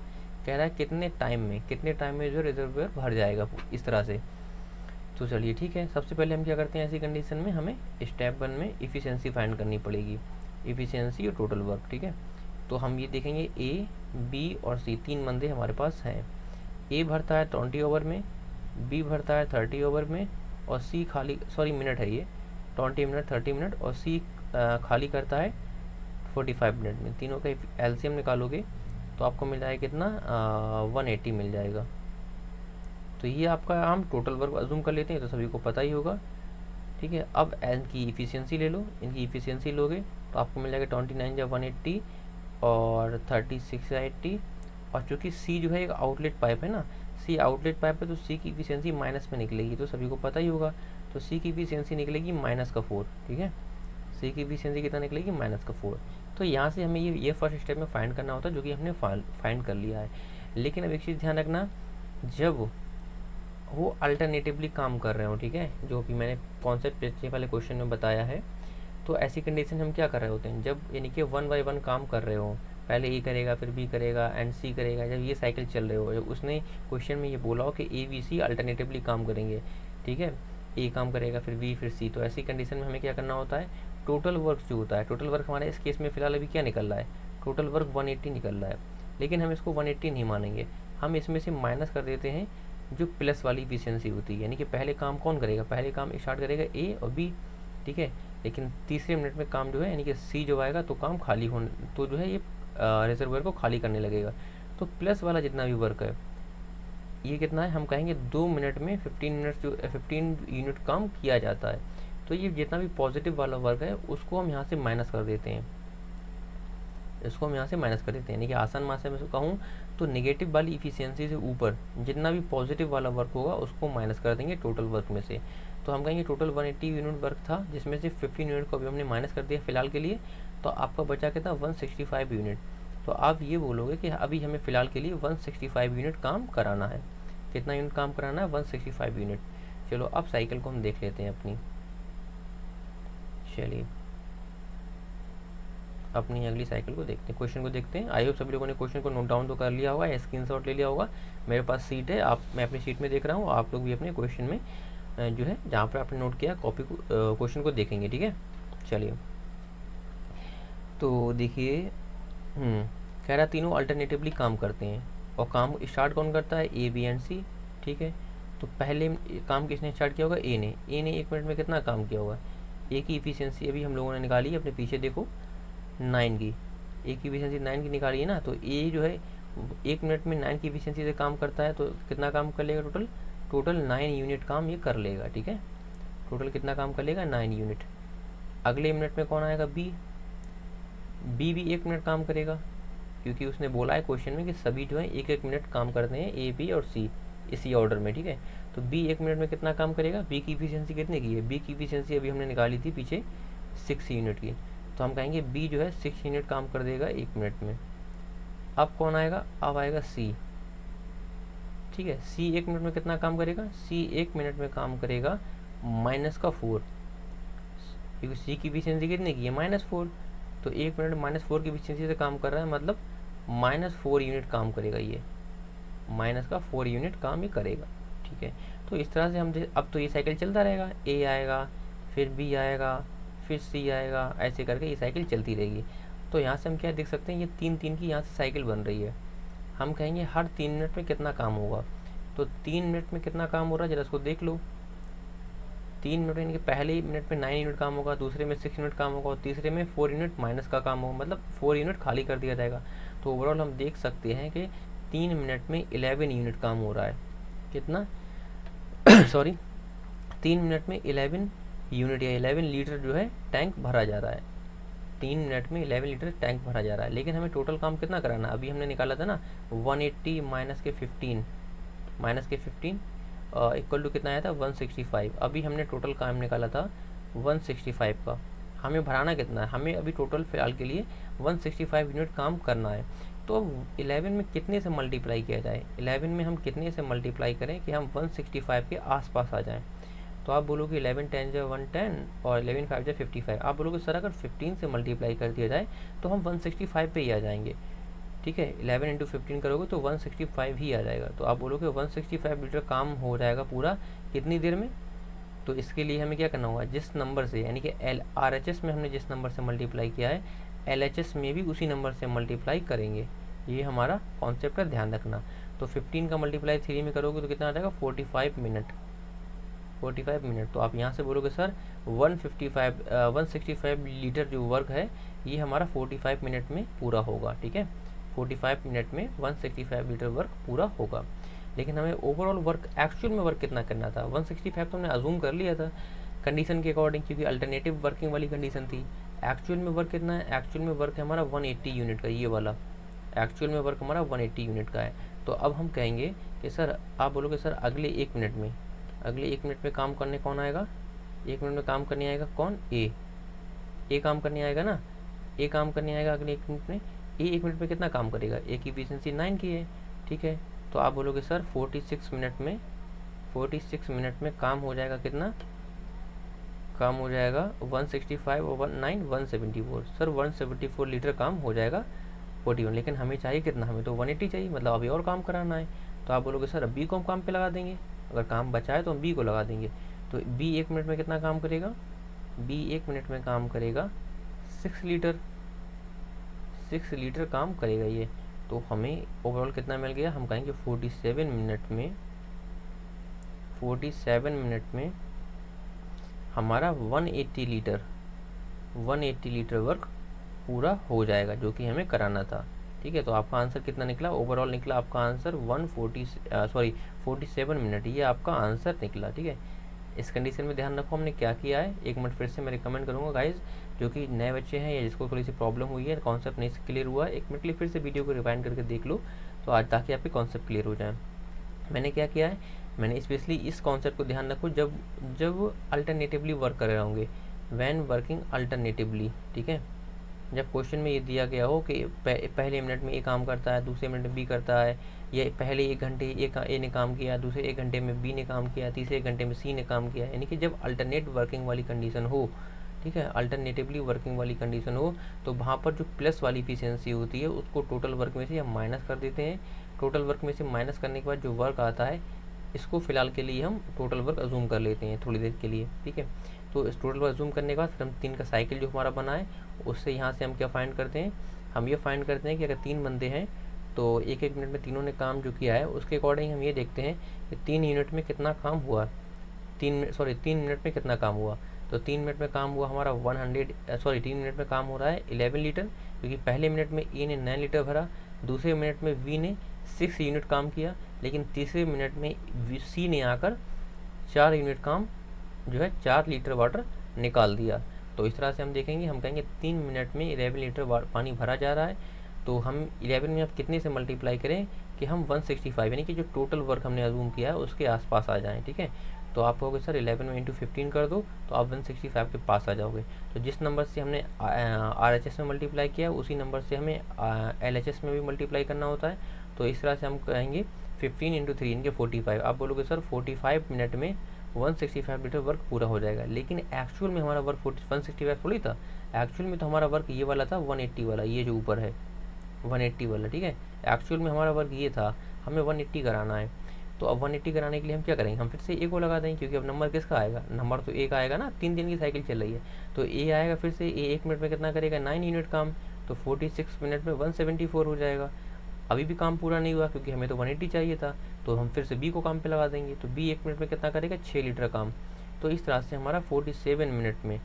कह रहा है कितने टाइम में जो रिजर्वोयर भर जाएगा इस तरह से। तो चलिए ठीक है, सबसे पहले हम क्या करते हैं ऐसी कंडीशन में, हमें स्टेप 1 में इफ़िशियंसी फाइंड करनी पड़ेगी, इफ़िशियंसी और टोटल वर्क, ठीक है। तो हम ये देखेंगे ए बी और सी, 3 बंदे हमारे पास हैं। ए भरता है 20 ओवर में, बी भरता है 30 ओवर में, और सी मिनट है ये, 20 मिनट 30 मिनट, और सी खाली करता है 45 मिनट में। तीनों का एलसीएम निकालोगे तो आपको मिल जाएगा कितना, 180 मिल जाएगा। तो ये आपका हम टोटल वर्क अज्यूम कर लेते हैं, तो सभी को पता ही होगा, ठीक है। अब इनकी इफ़िशियंसी ले लो, इनकी इफ़िशियंसी लोगे तो आपको मिल जाएगा 29 या 180 और 36 या 80। और चूँकि सी जो है एक आउटलेट पाइप है ना, सी आउटलेट पाइप है, तो सी की इफ़िशियंसी माइनस में निकलेगी, तो सभी को पता ही होगा। तो सी की इफ़िशियंसी निकलेगी -4, ठीक है। सी की इफ़िशियंसी कितना निकलेगी, -4। तो यहाँ से हमें ये फर्स्ट स्टेप में फाइंड करना होता है, जो कि हमने फाइंड कर लिया है। लेकिन अब एक चीज़ ध्यान रखना, जब वो अल्टरनेटिवली काम कर रहे हो, ठीक है, जो कि मैंने कॉन्सेप्ट पिछले वाले क्वेश्चन में बताया है, तो ऐसी कंडीशन हम क्या कर रहे होते हैं, जब यानी कि 1 बाय 1 काम कर रहे हो, पहले ए करेगा, फिर बी करेगा एंड सी करेगा, जब ये साइकिल चल रहे हो, जब उसने क्वेश्चन में ये बोला हो कि ए बी सी अल्टरनेटिवली काम करेंगे, ठीक है, ए काम करेगा फिर बी फिर सी, तो ऐसी कंडीशन में हमें क्या करना होता है, टोटल वर्क जो होता है, टोटल वर्क हमारे इस केस में फ़िलहाल अभी क्या निकल रहा है, टोटल वर्क 180 निकल रहा है। लेकिन हम इसको 180 नहीं मानेंगे, हम इसमें से माइनस कर देते हैं जो प्लस वाली इफिशियंसी होती है, यानी कि पहले काम कौन करेगा, पहले काम स्टार्ट करेगा ए और बी, ठीक है। लेकिन तीसरे मिनट में काम जो है यानी कि सी जो आएगा तो काम खाली होने, तो जो है ये रिजर्वोयर को खाली करने लगेगा। तो प्लस वाला जितना भी वर्क है ये कितना है, हम कहेंगे 2 मिनट में 15 यूनिट काम किया जाता है। तो ये जितना भी पॉजिटिव वाला वर्क है उसको हम यहाँ से माइनस कर देते हैं, इसको हम यहाँ से माइनस कर देते हैं, यानी कि आसान भाषा में कहूँ तो नेगेटिव वाली इफिशियंसी से ऊपर जितना भी पॉजिटिव वाला वर्क होगा उसको माइनस कर देंगे टोटल वर्क में से। तो हम कहेंगे टोटल 180 यूनिट वर्क था, जिसमें से 15 यूनिट को अभी हमने माइनस कर दिया फिलहाल के लिए, तो आपका बचा कितना 165 यूनिट। तो आप ये बोलोगे कि अभी हमें फ़िलहाल के लिए 165 यूनिट काम कराना है। कितना यूनिट काम कराना है, 165 यूनिट। चलो अब साइकिल को हम देख लेते हैं चलिए अपनी अगली साइकिल को देखते हैं, क्वेश्चन को देखते हैं। आई होप सभी लोगों ने क्वेश्चन को नोट डाउन तो कर लिया होगा या स्क्रीनशॉट ले लिया होगा। मेरे पास सीट है, मैं अपनी सीट में देख रहा हूँ, आप लोग भी अपने क्वेश्चन में जो है जहाँ पर आपने नोट किया कॉपी को क्वेश्चन को देखेंगे, ठीक है। चलिए तो देखिए, कह रहा तीनों अल्टरनेटिवली काम करते हैं, और काम स्टार्ट कौन करता है, ए बी एंड सी, ठीक है। तो पहले काम किसने स्टार्ट किया होगा, ए ने 1 मिनट में कितना काम किया होगा। ए की इफिशियंसी अभी हम लोगों ने निकाली है, अपने पीछे देखो 9 की, ए की इफिशियंसी 9 की निकाली है ना। तो ए जो है 1 मिनट में 9 की इफिशियंसी से काम करता है, तो कितना काम कर लेगा, टोटल 9 यूनिट काम ये कर लेगा, ठीक है। टोटल कितना काम कर लेगा, 9 यूनिट। अगले मिनट में कौन आएगा, बी भी 1 मिनट काम करेगा, क्योंकि उसने बोला है क्वेश्चन में कि सभी जो है 1-1 मिनट काम करते हैं, ए बी और सी इसी ऑर्डर में, ठीक है। तो बी 1 मिनट में कितना काम करेगा, बी की इफिशियंसी कितने की है, बी की इफिशियंसी अभी हमने निकाली थी पीछे 6 यूनिट की, तो हम कहेंगे बी जो है 6 यूनिट काम कर देगा 1 मिनट में। अब कौन आएगा, अब आएगा सी, ठीक है। सी 1 मिनट में कितना काम करेगा, सी 1 मिनट में काम करेगा -4, क्योंकि सी की इफिशियंसी कितने की है, -4, तो 1 मिनट -4 की इफिशियंसी से काम कर रहा है, मतलब -4 यूनिट काम करेगा ये, -4 यूनिट काम ये करेगा, ठीक है। तो इस तरह से हम अब तो ये साइकिल चलता रहेगा, ए आएगा फिर बी आएगा फिर सी आएगा, ऐसे करके ये साइकिल चलती रहेगी। तो यहाँ से हम क्या देख सकते हैं, ये 3 की यहाँ से साइकिल बन रही है। हम कहेंगे हर 3 मिनट में कितना काम होगा, तो 3 मिनट में कितना काम हो रहा है जरा इसको देख लो। 3 मिनट यानी कि पहले मिनट में 9 यूनिट काम होगा, दूसरे में 6 यूनिट काम होगा और तीसरे में 4 यूनिट माइनस का काम होगा, मतलब 4 यूनिट खाली कर दिया जाएगा। तो ओवरऑल हम देख सकते हैं कि 3 मिनट में 11 यूनिट काम हो रहा है। कितना सॉरी 3 मिनट में 11 यूनिट या 11 लीटर जो है टैंक भरा जा रहा है। 3 मिनट में 11 लीटर टैंक भरा जा रहा है। लेकिन हमें टोटल काम कितना कराना है, अभी हमने निकाला था ना 180 माइनस के 15 इक्वल टू कितना आया था 165। अभी हमने टोटल काम निकाला था 165 का। हमें भराना कितना है, हमें अभी टोटल फिलहाल के लिए 165 यूनिट काम करना है। तो 11 में कितने से मल्टीप्लाई किया जाए, 11 में हम कितने से मल्टीप्लाई करें कि हम 165 के आसपास आ जाएं। तो आप बोलोगे 11 10 जो 110 और 11 5 जो 55। आप बोलोगे सर अगर 15 से मल्टीप्लाई कर दिया जाए तो हम 165 पे ही आ जाएंगे। ठीक है, 11 इंटू 15 करोगे तो 165 ही आ जाएगा। तो आप बोलोगे 165 लीटर काम हो जाएगा पूरा कितनी देर में। तो इसके लिए हमें क्या करना होगा, जिस नंबर से यानी कि RHS में हमने जिस नंबर से मल्टीप्लाई किया है LHS में भी उसी नंबर से मल्टीप्लाई करेंगे। ये हमारा कॉन्सेप्ट है, ध्यान रखना। तो 15 का मल्टीप्लाई 3 में करोगे तो कितना आ जाएगा 45 मिनट। तो आप यहाँ से बोलोगे सर 165 लीटर जो वर्क है ये हमारा 45 मिनट में पूरा होगा। ठीक है, 45 मिनट में 165 लीटर वर्क पूरा होगा। लेकिन हमें ओवरऑल वर्क एक्चुअल में वर्क कितना करना था, 165 तो हमने अजूम कर लिया था कंडीशन के अकॉर्डिंग, क्योंकि अल्टरनेटिव वर्किंग वाली कंडीशन थी। एक्चुअल में वर्क कितना है, एक्चुअल में वर्क है हमारा 180 यूनिट का, ये वाला एक्चुअल में वर्क हमारा 180 यूनिट का है। तो अब हम कहेंगे कि सर, आप बोलोगे सर अगले 1 मिनट में काम करने कौन आएगा, 1 मिनट में काम करने आएगा कौन, ए काम करने आएगा ना, ए काम करने आएगा अगले 1 मिनट में। ए 1 मिनट में कितना काम करेगा, ए की एफिशिएंसी 9 की है। ठीक है, तो आप बोलोगे सर 46 मिनट में काम हो जाएगा, कितना काम हो जाएगा 165 और 9 174। सर 174 लीटर काम हो जाएगा 41। लेकिन हमें चाहिए कितना, हमें तो 180 चाहिए, मतलब अभी और काम कराना है। तो आप बोलोगे सर बी को हम काम पे लगा देंगे, अगर काम बचा है तो हम बी को लगा देंगे। तो बी 1 मिनट में कितना काम करेगा, बी 1 मिनट में काम करेगा 6 लीटर काम करेगा ये। तो हमें ओवरऑल कितना मिल गया, हम कहेंगे 47 मिनट में हमारा 180 लीटर वर्क पूरा हो जाएगा जो कि हमें कराना था। ठीक है, तो आपका आंसर कितना निकला, ओवरऑल निकला आपका आंसर 47 मिनट, ये आपका आंसर निकला। ठीक है, इस कंडीशन में ध्यान रखो हमने क्या किया है। एक मिनट फिर से मैं रिकमेंड करूँगा गाइज, जो कि नए बच्चे हैं या जिसको थोड़ी सी प्रॉब्लम हुई है, कॉन्सेप्ट नहीं क्लियर हुआ है, 1 मिनट के लिए फिर से वीडियो को रिवाइंड करके देख लो तो आज ताकि आपके कॉन्सेप्ट क्लियर हो जाए। मैंने क्या किया है, मैंने स्पेशली इस कॉन्सेप्ट को ध्यान रखो जब अल्टरनेटिवली वर्क कर रहे होंगे, व्हेन वर्किंग अल्टरनेटिवली। ठीक है, जब क्वेश्चन में ये दिया गया हो कि पहले मिनट में ए काम करता है, दूसरे मिनट में बी करता है, या पहले 1 घंटे ए ने काम किया, दूसरे 1 घंटे में बी ने काम किया, तीसरे 1 घंटे में सी ने काम किया, यानी कि जब अल्टरनेट वर्किंग वाली कंडीशन हो, ठीक है, अल्टरनेटिवली वर्किंग वाली कंडीशन हो, तो वहाँ पर जो प्लस वाली एफिशिएंसी होती है उसको टोटल वर्क में से हम माइनस कर देते हैं। टोटल वर्क में से माइनस करने के बाद जो वर्क आता है इसको फिलहाल के लिए हम टोटल वर्क अजूम कर लेते हैं थोड़ी देर के लिए। ठीक है, तो इस टोटल वर्क अजूम करने के बाद फिर हम 3 का साइकिल जो हमारा बना है उससे यहाँ से हम क्या फाइंड करते हैं, हम ये फाइंड करते हैं कि अगर 3 बंदे हैं तो 1-1 मिनट में तीनों ने काम जो किया है उसके अकॉर्डिंग हम ये देखते हैं कि 3 यूनिट में कितना काम हुआ, 3 मिनट में कितना काम हुआ। तो 3 मिनट में काम हुआ हमारा 3 मिनट में काम हो रहा है 11 लीटर, क्योंकि पहले मिनट में ए ने 9 लीटर भरा, दूसरे मिनट में वी ने 6 यूनिट काम किया, लेकिन तीसरे मिनट में सी ने आकर 4 यूनिट काम जो है 4 लीटर वाटर निकाल दिया। तो इस तरह से हम देखेंगे, हम कहेंगे 3 मिनट में 11 लीटर पानी भरा जा रहा है। तो हम 11 में अब कितने से मल्टीप्लाई करें कि हम 165 यानी कि जो टोटल वर्क हमने अजूम किया है उसके आसपास आ जाएं। ठीक है, तो आप कहोगे सर 11 में इंटू 15 कर दो तो आप 165 के पास आ जाओगे। तो जिस नंबर से हमने RHS में मल्टीप्लाई किया उसी नंबर से हमें LHS में भी मल्टीप्लाई करना होता है। तो इस तरह से हम कहेंगे 15 इंटू 3 इनके 45। आप बोलोगे सर 45 मिनट में 165 लीटर वर्क पूरा हो जाएगा, लेकिन एक्चुअल में हमारा वर्क 165 थोड़ी था, एक्चुअल में तो हमारा वर्क ये वाला था 180 वाला, ये जो ऊपर है 180 वाला। ठीक है, एक्चुअल में हमारा वर्क ये था, हमें 180 कराना है। तो अब 180 कराने के लिए हम क्या करेंगे, हम फिर से ए को लगा देंगे, क्योंकि अब नंबर किसका आएगा, नंबर तो ए का आएगा ना, 3 दिन की साइकिल चल रही है। तो ए आएगा फिर से, ए 1 मिनट में कितना करेगा 9 यूनिट काम, तो 46 मिनट में 174 हो जाएगा। अभी भी काम पूरा नहीं हुआ क्योंकि हमें तो 180 चाहिए था, तो हम फिर से बी को काम पे लगा देंगे। तो बी 1 मिनट में कितना करेगा, 6 लीटर काम। तो इस तरह से हमारा 47 मिनट में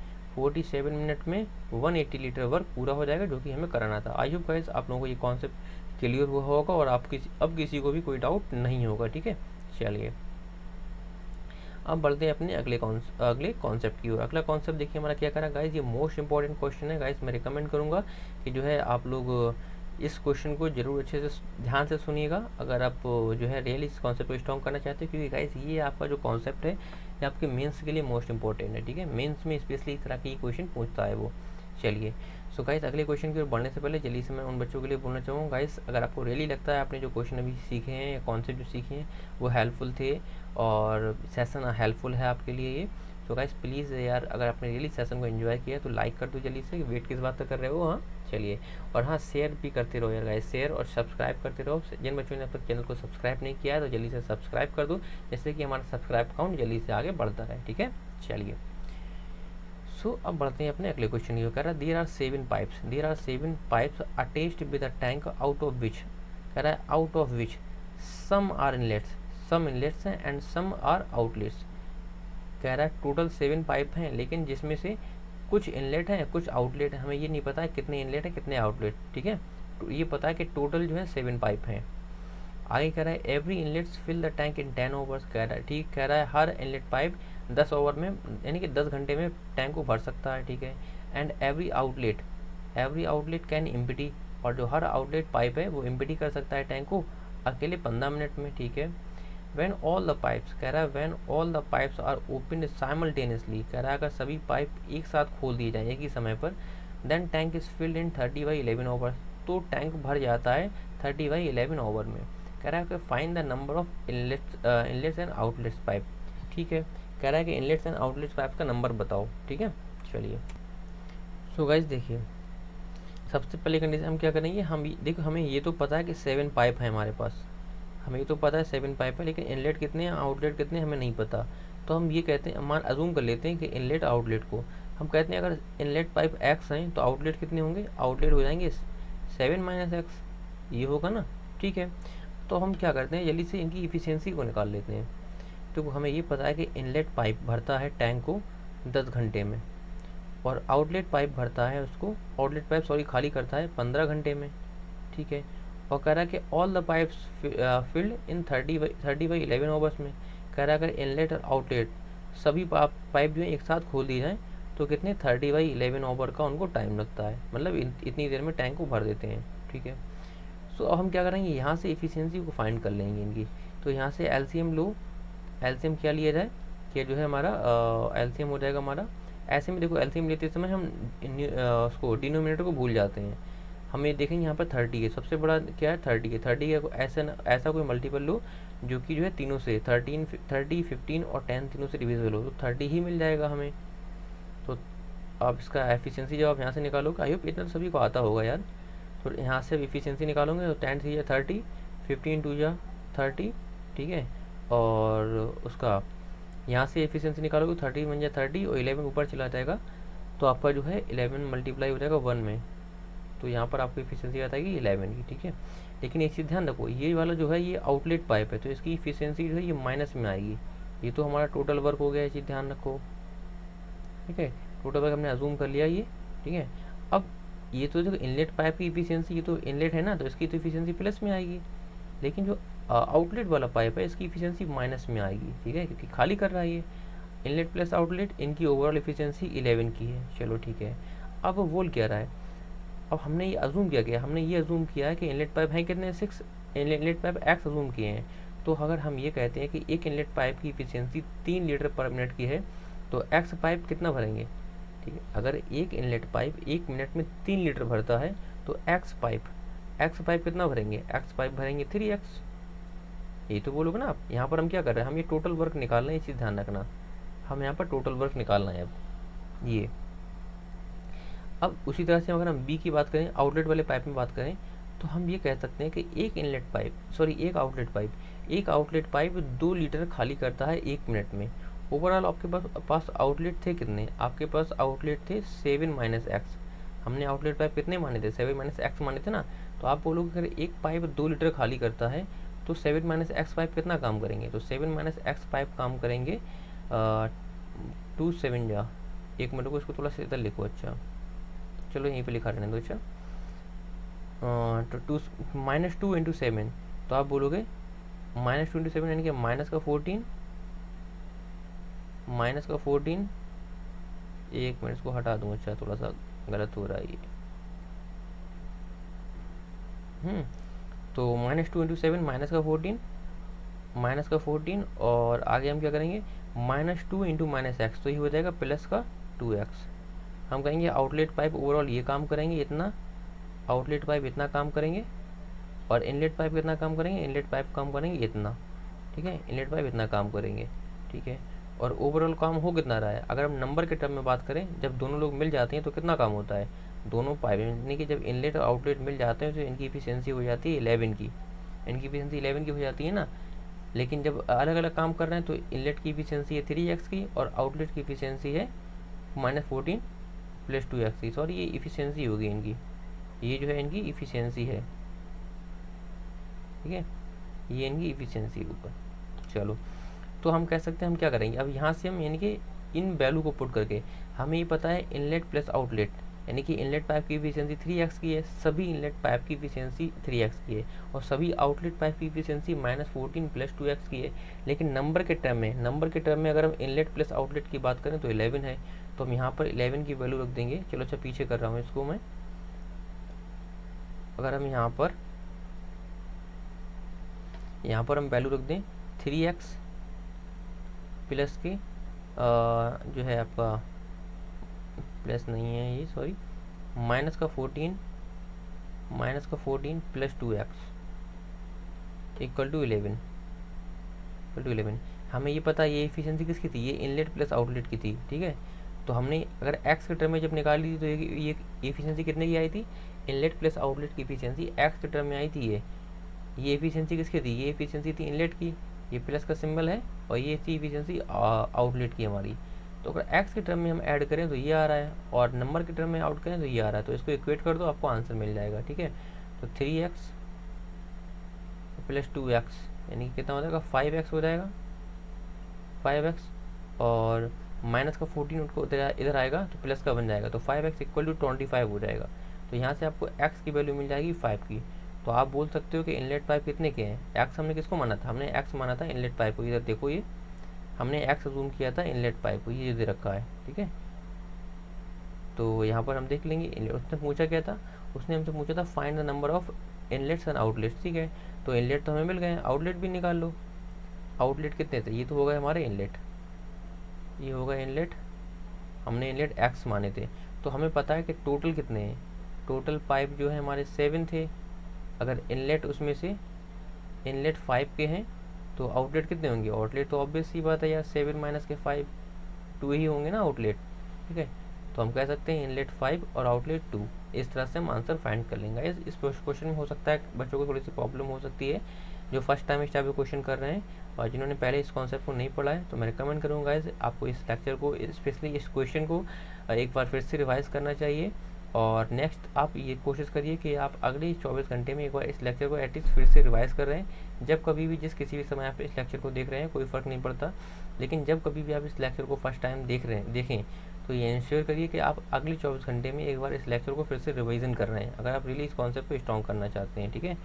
180 लीटर वर्क पूरा हो जाएगा, जो कि हमें कराना था। आई होप गाइस आप लोगों को ये कॉन्सेप्ट क्लियर हुआ होगा और अब किसी को भी कोई डाउट नहीं होगा। ठीक है, चलिए अब बढ़ते हैं अपने अगले कॉन्सेप्ट की ओर। अगला कॉन्सेप्ट देखिए हमारा क्या करा गाइस, ये मोस्ट इंपॉर्टेंट क्वेश्चन है गाइस। मैं रिकमेंड करूँगा कि जो है आप लोग इस क्वेश्चन को जरूर अच्छे से ध्यान से सुनिएगा, अगर आप जो है रियली इस कॉन्सेप्ट को स्ट्रॉन्ग करना चाहते हो, क्योंकि गाइस ये आपका जो कॉन्सेप्ट है ये आपके मेंस के लिए मोस्ट इंपॉर्टेंट है। ठीक है, मेंस में स्पेशली इस तरह के क्वेश्चन पूछता है वो। चलिए सो गाइस अगले क्वेश्चन की ओर बढ़ने से पहले जल्दी से मैं उन बच्चों के लिए बोलना चाहूँगा गाइस, अगर आपको रियली लगता है आपने जो क्वेश्चन अभी सीखे हैं या कॉन्सेप्ट जो सीखे हैं वो हेल्पफुल थे और सेशन हेल्पफुल है आपके लिए ये, तो गाइस प्लीज़ यार अगर आपने रियली सेशन को एंजॉय किया तो लाइक कर दो जल्दी से। वेट किस बात तक कर रहे हो, हाँ चलिए। और हाँ शेयर भी करते रहो यार गाइस, शेयर और सब्सक्राइब करते रहो। जिन बच्चों ने अब तक चैनल को सब्सक्राइब नहीं किया है तो जल्दी से सब्सक्राइब कर दो, जिससे कि हमारा सब्सक्राइब काउंट जल्दी से आगे बढ़ता रहे। ठीक है, चलिए सो अब बढ़ते हैं अपने अगले क्वेश्चन की। कह रहा है there are 7 pipes attached with a tank out of which some are inlets, some inlets हैं एंड सम आर आउटलेट्स। कह रहा है टोटल 7 पाइप हैं, लेकिन जिसमें से कुछ इनलेट हैं कुछ आउटलेट हैं। हमें ये नहीं पता है कितने इनलेट हैं कितने आउटलेट। ठीक है, तो ये पता है कि टोटल जो है 7 पाइप हैं। आगे कह रहा है every inlets fill the tank in 10 hours. कह रहा है ठीक, कह रहा है हर इनलेट पाइप 10 ओवर में यानी कि 10 घंटे में टैंक को भर सकता है। ठीक है, and every outlet can empty, और जो हर आउटलेट पाइप है वो एम्प्टी कर सकता है टैंक को अकेले 15 मिनट में। ठीक है, when all the pipes, कह रहा है when all the pipes are opened simultaneously, कह रहा है अगर सभी पाइप एक साथ खोल दिए जाए एक ही समय पर, then tank is filled in 30/11 over, तो टैंक भर जाता है 30/11 ओवर में। कह रहा है कि find the number of inlets and outlets pipe. ठीक है, कह रहा है कि इनलेट्स एंड आउटलेट्स पाइप का नंबर बताओ। ठीक है, चलिए सो गाइस देखिए सबसे पहले कंडीशन हम क्या करेंगे, हम देखो हमें ये तो पता है कि 7 पाइप है हमारे पास, हमें ये तो पता है 7 पाइप है, लेकिन इनलेट कितने हैं आउटलेट कितने हैं हमें नहीं पता। तो हम ये कहते हैं, हमारा अजूम कर लेते हैं कि इनलेट आउटलेट को हम कहते हैं अगर इनलेट पाइप x हैं तो आउटलेट कितने होंगे, आउटलेट हो जाएंगे 7 - x, ये होगा ना। ठीक है, तो हम क्या करते हैं जल्दी से इनकी इफिशियंसी को निकाल लेते हैं। तो हमें ये पता है कि इनलेट पाइप भरता है टैंक को 10 घंटे में, और आउटलेट पाइप भरता है उसको, आउटलेट पाइप खाली करता है 15 घंटे में। ठीक है, और कह रहा है कि all the pipes filled in 30/11 overs में। कह रहा है अगर इनलेट और आउटलेट सभी पाइप जो है एक साथ खोल दी जाए तो कितने 30/11 ओवर का उनको टाइम लगता है, मतलब इतनी देर में टैंक को भर देते हैं। ठीक है, सो अब हम क्या करेंगे यहाँ से इफिशियंसी को फाइंड कर लेंगे इनकी। तो यहाँ से एलसीएम लो, एलसीएम क्या लिया जाए कि जो है हमारा एलसीएम हो जाएगा हमारा, ऐसे में देखो एलसीएम लेते समय हम उसको डिनोमिनेटर को भूल जाते हैं। हमें देखेंगे यहाँ पर 30 है, सबसे बड़ा क्या है 30 है। 30 का ऐसा कोई मल्टीपल लो जो कि जो है तीनों से 30, 15 और 10 तीनों से डिविजिबल हो, तो 30 ही मिल जाएगा हमें। तो आप इसका एफिशिएंसी जब आप यहाँ से निकालोगे, आई होप इतना तो सभी को आता होगा यार। तो यहाँ से एफिशिएंसी निकालोगे तो 10 3 30, 15 2 30। ठीक है, और उसका यहाँ से एफिशिएंसी निकालोगे 30 1 30 और 11 ऊपर चला जाएगा, तो आपका जो है 11 मल्टीप्लाई हो जाएगा 1 में, तो यहाँ पर आपको इफिशियंसी आता है 11 की। ठीक है, लेकिन एक चीज़ ध्यान रखो, ये वाला जो है ये आउटलेट पाइप है तो इसकी इफिशियंसी जो है ये माइनस में आएगी। ये तो हमारा टोटल वर्क हो गया, ये चीज़ ध्यान रखो। ठीक है, टोटल वर्क हमने अजूम कर लिया ये। ठीक है, अब ये तो जो इनलेट पाइप की इफिशियंसी, ये तो इनलेट है ना, तो इसकी तो इफिशियंसी प्लस में आएगी, लेकिन जो आउटलेट वाला पाइप है इसकी इफिशियंसी माइनस में आएगी। ठीक है, क्योंकि खाली कर रहा है ये। इनलेट प्लस आउटलेट इनकी ओवरऑल इफिशियंसी 11 की है। चलो ठीक है, अब वो बोल क्या रहा है, अब हमने ये अजूम किया है कि इनलेट पाइप हैं कितने 6, इनलेट पाइप x अजूम किए हैं। तो अगर हम ये कहते हैं कि एक इनलेट पाइप की इफिशियंसी 3 लीटर पर मिनट की है तो x पाइप कितना भरेंगे। ठीक है, अगर एक इनलेट पाइप 1 मिनट में 3 लीटर भरता है तो x पाइप कितना भरेंगे, x पाइप भरेंगे 3x। ये तो बोलोगे ना आप, यहाँ पर हम क्या कर रहे हैं, हम ये टोटल वर्क निकाल रहे हैं, ये चीज़ ध्यान रखना, हम यहाँ पर टोटल वर्क निकालना है अब ये। अब उसी तरह से अगर हम बी की बात करें, आउटलेट वाले पाइप में बात करें, तो हम ये कह सकते हैं कि एक आउटलेट पाइप 2 लीटर खाली करता है 1 मिनट में। ओवरऑल आपके पास आउटलेट थे कितने, आपके पास आउटलेट थे 7 - x, हमने आउटलेट पाइप कितने माने थे, 7 माइनस एक्स माने थे ना। तो आप बोलोगे अगर एक पाइप 2 लीटर खाली करता है तो 7 माइनस एक्स पाइप कितना काम करेंगे, तो 7 माइनस एक्स पाइप काम करेंगे 2 7 जा, एक मिनट को इसको थोड़ा सा इधर लिखो। अच्छा चलो यहीं पे लिखा रहने दो। अच्छा तो 2 माइनस 2 इंटू 7, तो आप बोलोगे -2 इंटू 7 यानी कि माइनस का 14, एक मिनट इसको हटा दूँ। अच्छा थोड़ा सा गलत हो रहा है ये। तो -2 इंटू 7 -14 और आगे हम क्या करेंगे, -2 इंटू -x, तो ये हो जाएगा +2x। हम कहेंगे आउटलेट पाइप ओवरऑल ये काम करेंगे इतना, आउटलेट पाइप इतना काम करेंगे, और इनलेट पाइप कितना काम करेंगे, इनलेट पाइप काम करेंगे इतना। ठीक है, इनलेट पाइप इतना काम करेंगे। ठीक है, और ओवरऑल काम हो कितना रहा है, अगर हम नंबर के टर्म में बात करें, जब दोनों लोग मिल जाते हैं तो कितना काम होता है, दोनों पाइप यानी कि जब इनलेट और आउटलेट मिल जाते हैं तो इनकी इफिशियंसी हो जाती है 11 की, इनकी इफिशियंसी 11 की हो जाती है ना। लेकिन जब अलग अलग काम कर रहे हैं तो इनलेट की इफिशियंसी है 3x की और आउटलेट की इफिशियंसी है -14 + 2x की। सॉरी ये इफिशियंसी होगी इनकी, ये जो है इनकी इफिशियंसी है। ठीक है, ये इनकी इफिशियंसी ऊपर। चलो तो हम कह सकते हैं हम क्या करेंगे, अब यहाँ से हम यानी कि इन वैल्यू को पुट करके हमें ये पता है इनलेट प्लस आउटलेट, यानी कि इनलेट पाइप की इफिशियंसी 3x की है, सभी इनलेट पाइप की इफिशियंसी 3x की है, और सभी आउटलेट पाइप की इफिशियंसी -14 + 2x की है। लेकिन नंबर के टर्म में अगर हम इनलेट प्लस आउटलेट की बात करें तो 11 है, तो हम यहाँ पर 11 की वैल्यू रख देंगे। चलो अच्छा पीछे कर रहा हूँ इसको मैं, अगर हम यहाँ पर हम वैल्यू रख दें 3x प्लस के जो है आपका प्लस नहीं है ये, सॉरी -14 + 2x = 11। हमें ये पता है ये एफिशिएंसी किसकी थी, ये इनलेट प्लस आउटलेट की थी। ठीक है, तो हमने अगर x के टर्म में जब निकाली थी तो ये एफिशिएंसी कितने की आई थी, इनलेट प्लस आउटलेट की एफिशिएंसी x के टर्म में आई थी। ये एफिशिएंसी किसकी थी, ये एफिशिएंसी थी इनलेट की, ये प्लस का सिंबल है, और ये थी एफिशिएंसी आउटलेट की हमारी। तो अगर x के टर्म में हम ऐड करें तो ये आ रहा है, और नंबर के टर्म में आउट करें तो ये आ रहा है, तो इसको इक्वेट कर दो आपको आंसर मिल जाएगा। ठीक है, तो 3x + 2x यानी कि कितना हो जाएगा, 5x हो जाएगा, 5x, और माइनस का 14 उनको इधर आएगा तो प्लस का बन जाएगा, तो 5x = 25 हो जाएगा। तो यहाँ से आपको x की वैल्यू मिल जाएगी 5 की। तो आप बोल सकते हो कि इनलेट पाइप कितने के हैं, x हमने किसको माना था, हमने x माना था इनलेट पाइप को। इधर देखो ये हमने x अजूम किया था इनलेट पाइप को, ये दे रखा है। ठीक है, तो यहाँ पर हम देख लेंगे उसने पूछा क्या था, उसने हमसे पूछा था find the number of inlets and outlets. ठीक है, तो इनलेट तो हमें मिल गए, आउटलेट भी निकाल लो। आउटलेट कितने थे, ये तो हो गए हमारे इनलेट, ये होगा इनलेट, हमने इनलेट x माने थे। तो हमें पता है कि टोटल कितने हैं, टोटल पाइप जो है हमारे 7 थे। अगर इनलेट उसमें से इनलेट 5 के हैं तो आउटलेट कितने होंगे, आउटलेट तो ऑब्वियस ही बात है यार, 7 माइनस के 5 2 ही होंगे ना आउटलेट। ठीक है, तो हम कह सकते हैं इनलेट 5 और आउटलेट 2। इस तरह से हम आंसर फाइंड कर लेंगे। इस क्वेश्चन में हो सकता है बच्चों को थोड़ी सी प्रॉब्लम हो सकती है जो फर्स्ट टाइम इस टाइप के क्वेश्चन कर रहे हैं, और जिन्होंने पहले इस कॉन्सेप्ट को नहीं पढ़ा है, तो मैं रिकमेंड करूँगा आपको इस लेक्चर को, स्पेशली इस क्वेश्चन को एक बार फिर से रिवाइज करना चाहिए। और नेक्स्ट आप ये कोशिश करिए कि आप अगले 24 घंटे में एक बार इस लेक्चर को एटलीस्ट फिर से रिवाइज कर रहे हैं। जब कभी भी जिस किसी भी समय आप इस लेक्चर को देख रहे हैं कोई फ़र्क नहीं पड़ता, लेकिन जब कभी भी आप इस लेक्चर को फर्स्ट टाइम देखें तो ये इंश्योर करिए कि आप अगले 24 घंटे में एक बार इस लेक्चर को फिर से रिवीजन कर रहे हैं, अगर आप रियली इस कॉन्सेप्ट को स्ट्रॉन्ग करना चाहते हैं। ठीक है,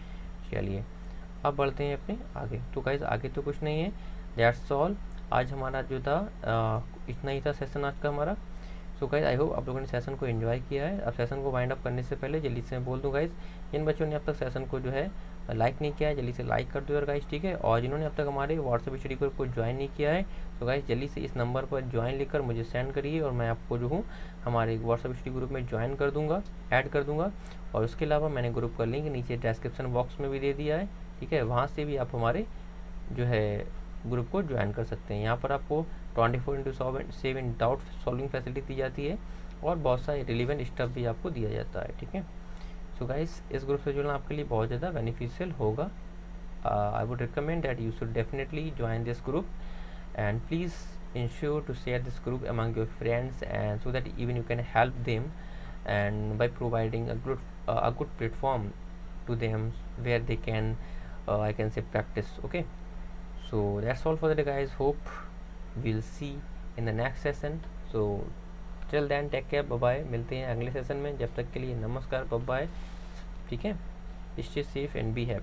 चलिए अब बढ़ते हैं अपने आगे। तो गाइस आगे तो कुछ नहीं है, दैट्स ऑल। आज हमारा जो था इतना ही था सेशन आज का हमारा। सो गाइस आई होप आप लोगों ने सेशन को एंजॉय किया है। अब सेशन को वाइंड अप करने से पहले जल्दी से मैं बोल दूँ गाइस, जिन बच्चों ने अब तक सेशन को जो है लाइक नहीं किया है जल्दी से लाइक कर दो यार गाइस। ठीक है, और जिन्होंने अब तक हमारे व्हाट्सएप स्टडी ग्रुप को ज्वाइन नहीं किया है तो गाइस जल्दी से इस नंबर पर ज्वाइन लिखकर मुझे सेंड करिए, और मैं आपको जो हूँ हमारे व्हाट्सएप स्टडी ग्रुप में ज्वाइन कर दूँगा, ऐड कर दूँगा। और उसके अलावा मैंने ग्रुप का लिंक नीचे डिस्क्रिप्शन बॉक्स में भी दे दिया है। ठीक है, वहाँ से भी आप हमारे जो है ग्रुप को ज्वाइन कर सकते हैं। यहाँ पर आपको 24/7 डाउट सॉल्विंग फैसिलिटी दी जाती है, और बहुत सारे रिलेवेंट स्टफ भी आपको दिया जाता है। ठीक है, सो गाइस इस ग्रुप से जुड़ना आपके लिए बहुत ज़्यादा बेनिफिशियल होगा। I would recommend that you should definitely join this group, and please ensure to share this group among your friends, and so that even you can help them and by providing a good platform to them where they can I can say practice. Okay, so that's all for the day guys. Hope we'll see in the next session. So till then take care, bye bye. मिलते हैं अगले session में, जब तक के लिए नमस्कार, bye bye. ठीक है, stay safe and be happy.